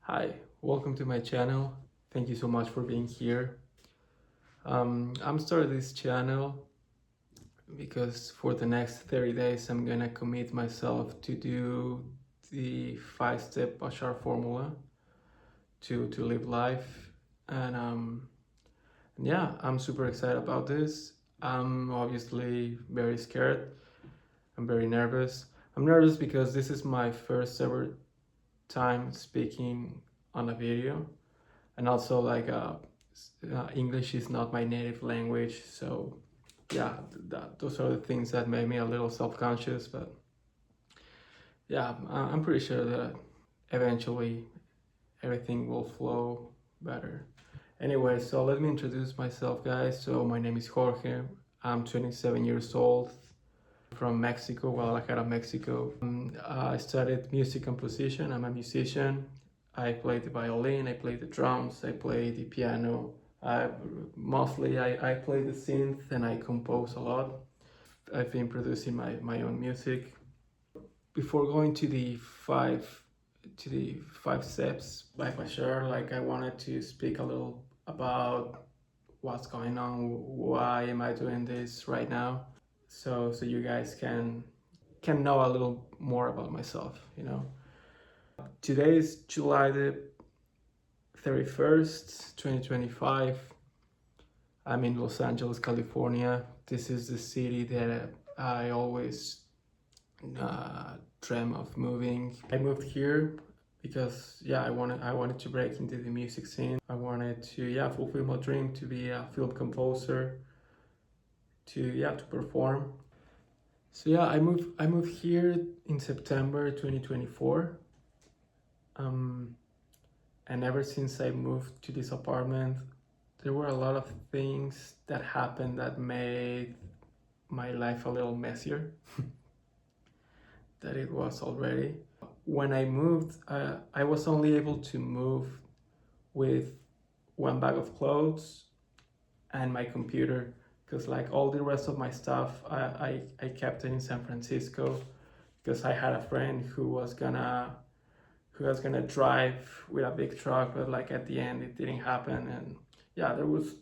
Hi, welcome to my channel. Thank you so much for being here. I'm starting this channel because for the next 30 days I'm gonna commit myself to do the 5-step Bashar formula to live life. And yeah, I'm super excited about this. I'm obviously very scared. I'm very nervous. I'm nervous because this is my first ever time speaking on a video, and also English is not my native language, so yeah, those are the things that made me a little self-conscious. But yeah, I'm pretty sure that eventually everything will flow better. Anyway, so let me introduce myself, guys. So my name is Jorge. I'm 27 years old, from Mexico, Guadalajara, Mexico. I studied music composition. I'm a musician. I play the violin, I play the drums, I play the piano. I play the synth and I compose a lot. I've been producing my own music. Before going to the five steps by Bashar, I wanted to speak a little about what's going on, why am I doing this right now, so you guys can know a little more about myself. Today is July the 31st, 2025. I'm in Los Angeles, California. This is the city that I always dream of moving. I moved here because I wanted to break into the music scene. I wanted to fulfill my dream to be a film composer, to perform. So yeah, I moved here in September 2024. And ever since I moved to this apartment, there were a lot of things that happened that made my life a little messier than it was already. When I moved, I was only able to move with one bag of clothes and my computer, because all the rest of my stuff, I kept it in San Francisco, because I had a friend who was gonna drive with a big truck, but at the end it didn't happen. And yeah, there was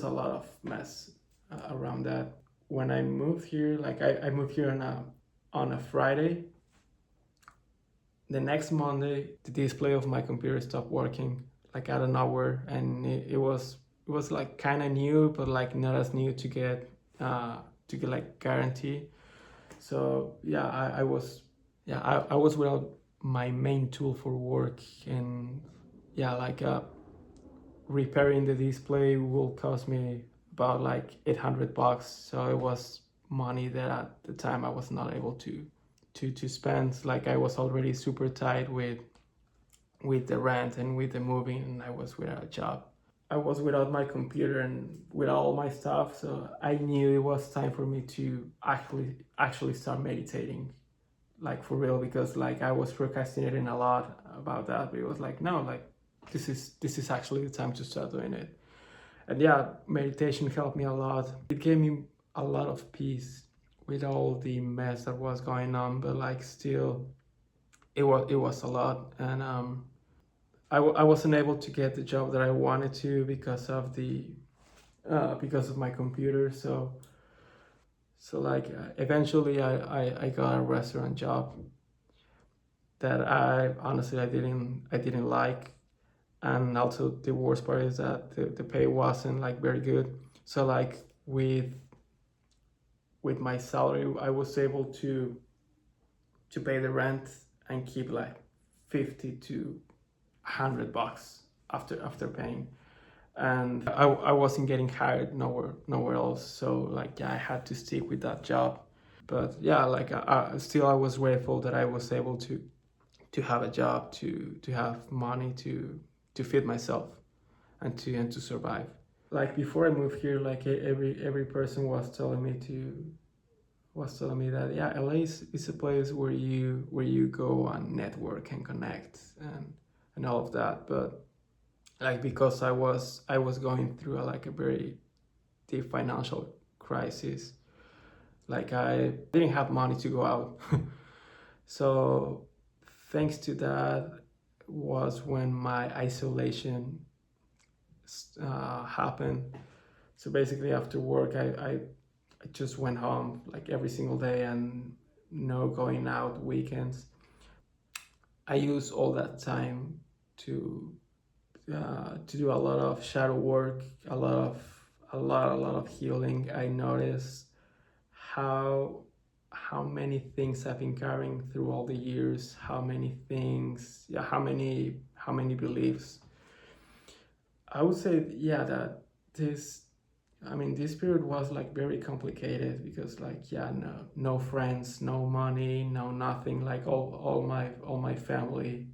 a lot of mess around that. When I moved here, I moved here on a Friday. The next Monday, the display of my computer stopped working, out of nowhere, and it was kind of new, but not as new to get guarantee. So yeah, I was without my main tool for work. And yeah, repairing the display will cost me about $800. So it was money that at the time I was not able to spend. I was already super tight with the rent and with the moving, and I was without a job. I was without my computer and with all my stuff, so I knew it was time for me to actually start meditating, for real, because I was procrastinating a lot about that. But it was no, this is actually the time to start doing it. And yeah, meditation helped me a lot. It gave me a lot of peace with all the mess that was going on, but still, it was a lot. And I wasn't able to get the job that I wanted to because of my computer. So eventually I got a restaurant job that I honestly I didn't like. And also the worst part is that the pay wasn't very good. So with my salary I was able to pay the rent and keep 50 to $100 after paying. And I wasn't getting hired nowhere else, so I had to stick with that job. But yeah, still I was grateful that I was able to have a job, to have money to feed myself and to survive. Before I moved here, every person was telling me that yeah, LA is a place where you go and network and connect and all of that. But because I was going through a very deep financial crisis, I didn't have money to go out. So thanks to that, was when my isolation happened. So basically, after work, I just went home like every single day and no going out weekends. I use all that time to to do a lot of shadow work, a lot of healing. I notice how how many things I've been carrying through all the years, how many things, yeah, how many beliefs. I would say, yeah, that this, I mean, this period was like very complicated because, like, yeah, no friends, no money, no nothing. Like all my family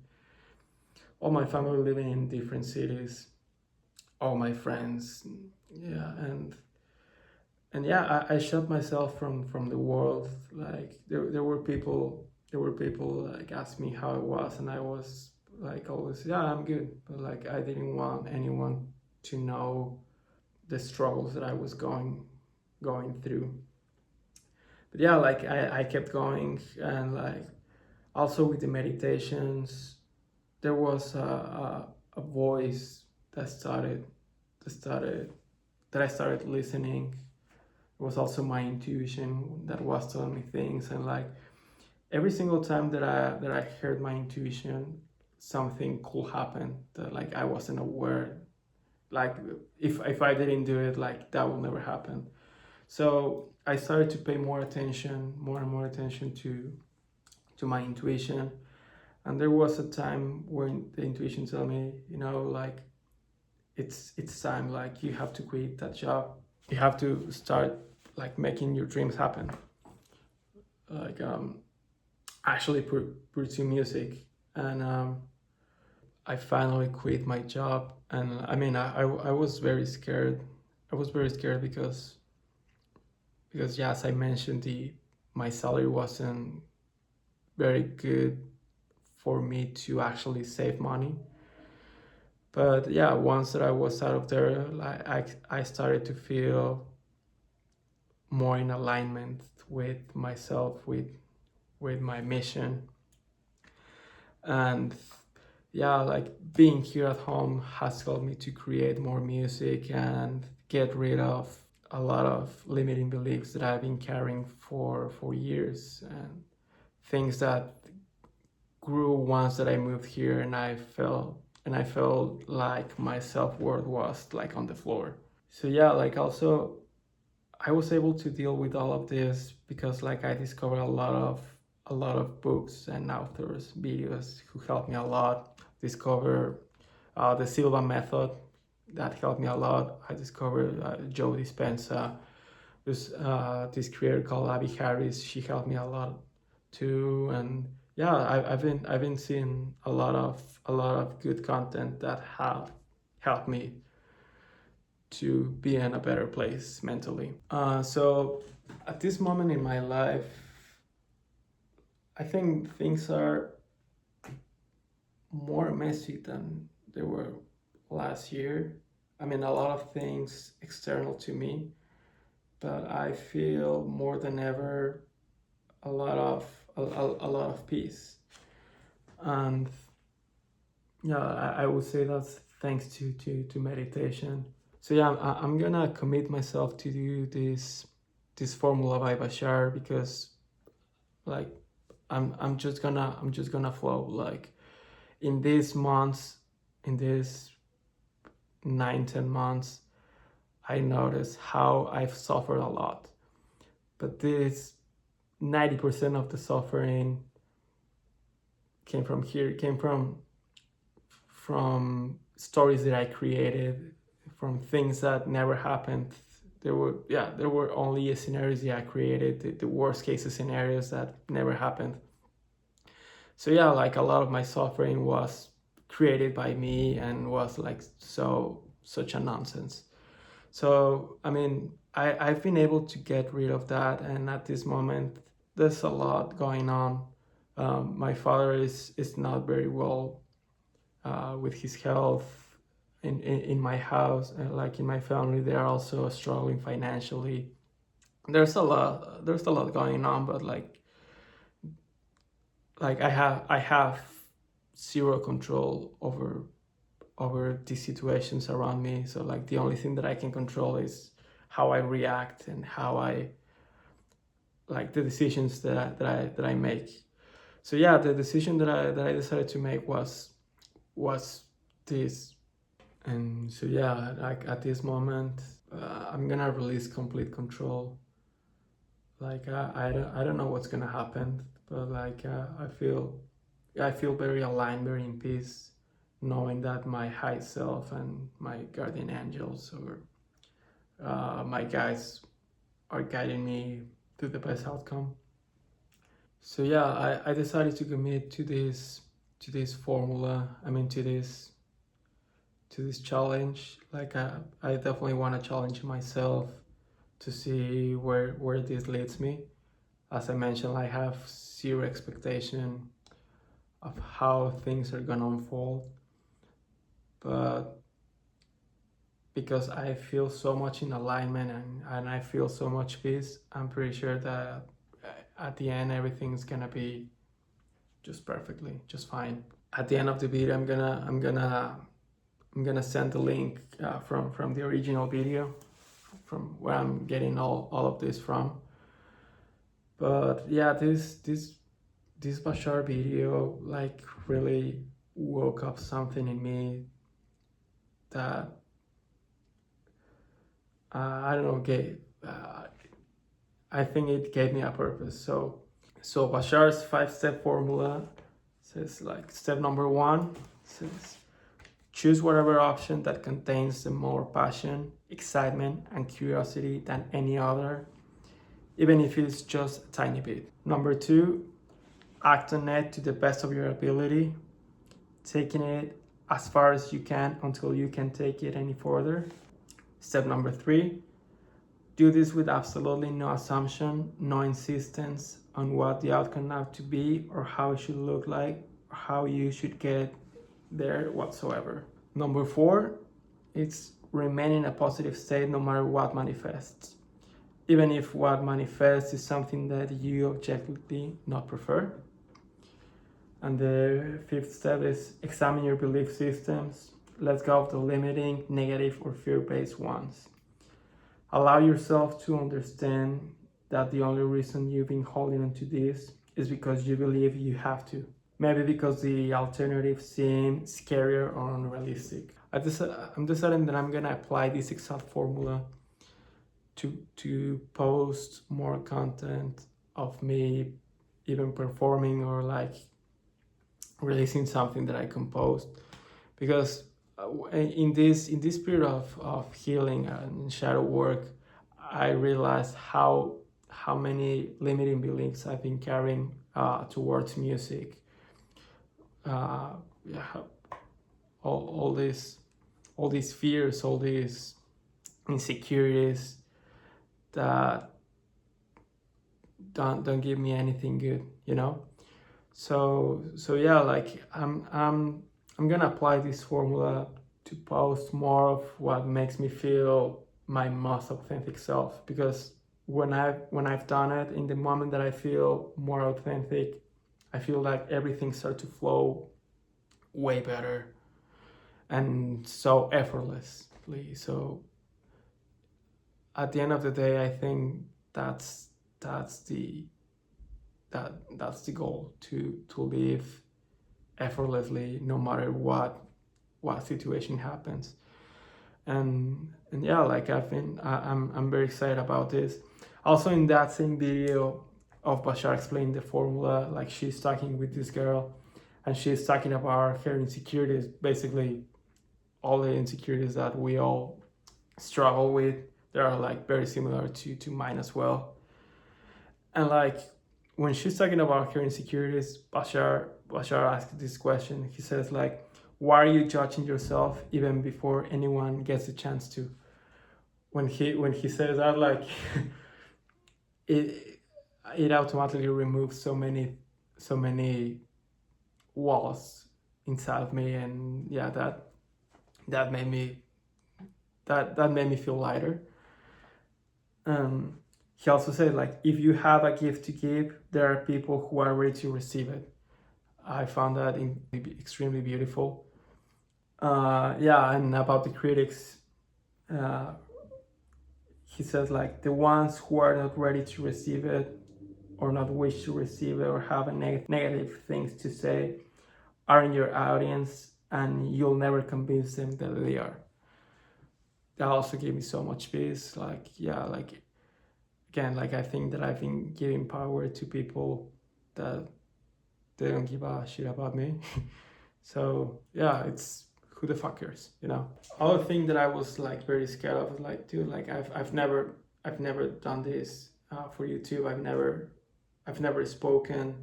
living in different cities, all my friends, yeah, and yeah, I shut myself from the world. Like there were people like ask me how it was, and I was like always, yeah, I'm good, but like I didn't want anyone to know the struggles that I was going through. But yeah, like I kept going, and like also with the meditations, there was a voice that started that I started listening. It was also my intuition that was telling me things, and like every single time that I heard my intuition, something cool happened that like I wasn't aware. Like if I didn't do it, like that will never happen. So I started to pay more attention, more and more attention to my intuition. And there was a time when the intuition told me, you know, like it's time, like you have to quit that job. You have to start like making your dreams happen. Like actually pursue music. And I finally quit my job. And I mean, I was very scared. I was very scared because yeah, as I mentioned, the my salary wasn't very good for me to actually save money. But yeah, once that I was out of there, like I started to feel more in alignment with myself, with my mission. And yeah, like being here at home has helped me to create more music and get rid of a lot of limiting beliefs that I've been carrying for years, and things that grew once that I moved here, and I felt like my self-worth was like on the floor. So yeah, like also I was able to deal with all of this because like I discovered a lot of books and authors videos who helped me a lot. Discover the Silva method that helped me a lot. I discovered Joe Dispenza. There's this creator called Abby Harris. She helped me a lot too. And yeah, I've been seeing a lot of good content that have helped me to be in a better place mentally. So at this moment in my life, I think things are more messy than they were last year. I mean, a lot of things external to me, but I feel more than ever a lot of a lot of peace. And yeah, I would say that's thanks to meditation. So yeah, I'm gonna commit myself to do this formula by Bashar because like I'm just gonna flow. Like in these months, in these 9, 10 months, I notice how I've suffered a lot. But this 90% of the suffering came from here. It came from stories that I created, from things that never happened. There were only scenarios that I created, the worst case scenarios that never happened. So yeah, like a lot of my suffering was created by me and was like such a nonsense. So I mean, I've been able to get rid of that, and at this moment, there's a lot going on. My father is not very well with his health. In my house, like in my family, they are also struggling financially. There's a lot going on, but like I have zero control over the situations around me. So like the only thing that I can control is how I react and how I like the decisions that I make. So yeah, the decision that I decided to make was this. And so yeah, like at this moment, I'm gonna release complete control. Like I don't know what's gonna happen, but like I feel very aligned, very in peace, knowing that my high self and my guardian angels or my guides are guiding me to the best outcome. So yeah, I decided to commit to this formula. I mean to this challenge. Like I definitely want to challenge myself to see where this leads me. As I mentioned, I have zero expectation of how things are gonna unfold, but because I feel so much in alignment and I feel so much peace, I'm pretty sure that at the end everything's gonna be just perfectly, just fine. At the end of the video, I'm gonna send the link from the original video, from where I'm getting all of this from. But yeah, this Bashar video like really woke up something in me that I don't know, I think it gave me a purpose. So Bashar's 5-step formula says like step number 1 says choose whatever option that contains the more passion, excitement, and curiosity than any other, even if it's just a tiny bit. Number 2, act on it to the best of your ability, taking it as far as you can until you can take it any further. Step number 3, do this with absolutely no assumption, no insistence on what the outcome have to be or how it should look like or how you should get there whatsoever. Number 4, it's remain in a positive state no matter what manifests, even if what manifests is something that you objectively not prefer. And the 5th step is examine your belief systems. Let go of the limiting, negative, or fear-based ones. Allow yourself to understand that the only reason you've been holding on to this is because you believe you have to. Maybe because the alternatives seem scarier or unrealistic. I'm deciding that I'm gonna apply this exact formula to post more content of me even performing or like releasing something that I composed, because in this period of healing and shadow work, I realized how many limiting beliefs I've been carrying towards music. Yeah, all these fears, all these insecurities that don't give me anything good. So yeah, like I'm gonna apply this formula to post more of what makes me feel my most authentic self, because when I've done it, in the moment that I feel more authentic, I feel like everything starts to flow way better and so effortlessly. So at the end of the day, I think that's the that's the goal, to live effortlessly no matter what situation happens. And yeah, like I'm very excited about this. Also, in that same video of Bashar explaining the formula, like she's talking with this girl and she's talking about her insecurities, basically all the insecurities that we all struggle with. They are like very similar to mine as well. And like when she's talking about her insecurities, Bashar asked this question. He says like, why are you judging yourself even before anyone gets a chance to? When he says that, like it it automatically removes so many walls inside of me. And yeah, that made me that made me feel lighter. He also said like, if you have a gift to give, there are people who are ready to receive it. I found that extremely beautiful. Yeah, and about the critics, uh, he says like the ones who are not ready to receive it or not wish to receive it or have a negative things to say are in your audience, and you'll never convince them that they are. That also gave me so much peace. Like, yeah, like again, like I think that I've been giving power to people that they don't give a shit about me. So yeah, it's who the fuck cares, you know? Other thing that I was like very scared of was like, dude, like I've never done this for YouTube. I've never spoken.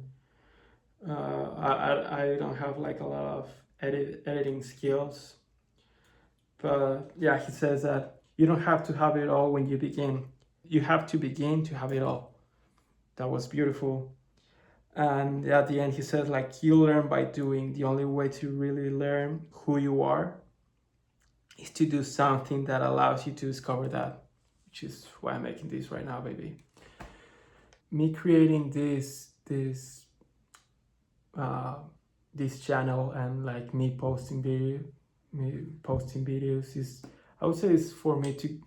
I don't have like a lot of editing skills. But yeah, he says that you don't have to have it all when you begin. You have to begin to have it all. That was beautiful. And at the end, he says like you learn by doing. The only way to really learn who you are is to do something that allows you to discover that, which is why I'm making this right now, baby. Me creating uh, this channel and like me posting videos is, I would say, is for me to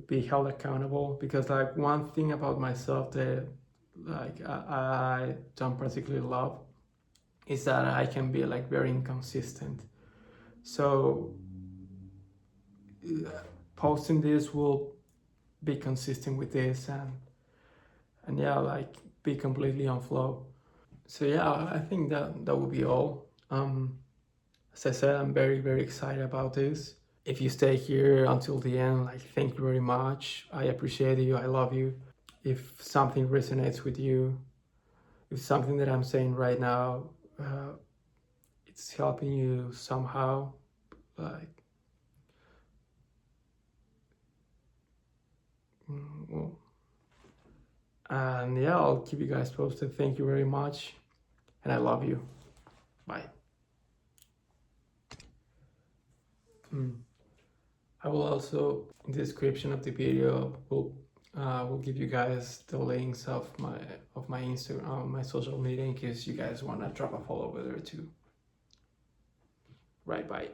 be held accountable, because like one thing about myself that like I don't particularly love is that I can be like very inconsistent. So posting this will be consistent with this, and yeah, like be completely on flow. So yeah, I think that will be all. As I said, I'm very excited about this. If you stay here until the end, like thank you very much. I appreciate you. I love you. If something resonates with you, if something that I'm saying right now, it's helping you somehow, like, well, and yeah, I'll keep you guys posted. Thank you very much, and I love you. Bye. I will also, in the description of the video, will give you guys the links of my Instagram, my social media, in case you guys want to drop a follow over there too. Right, bye.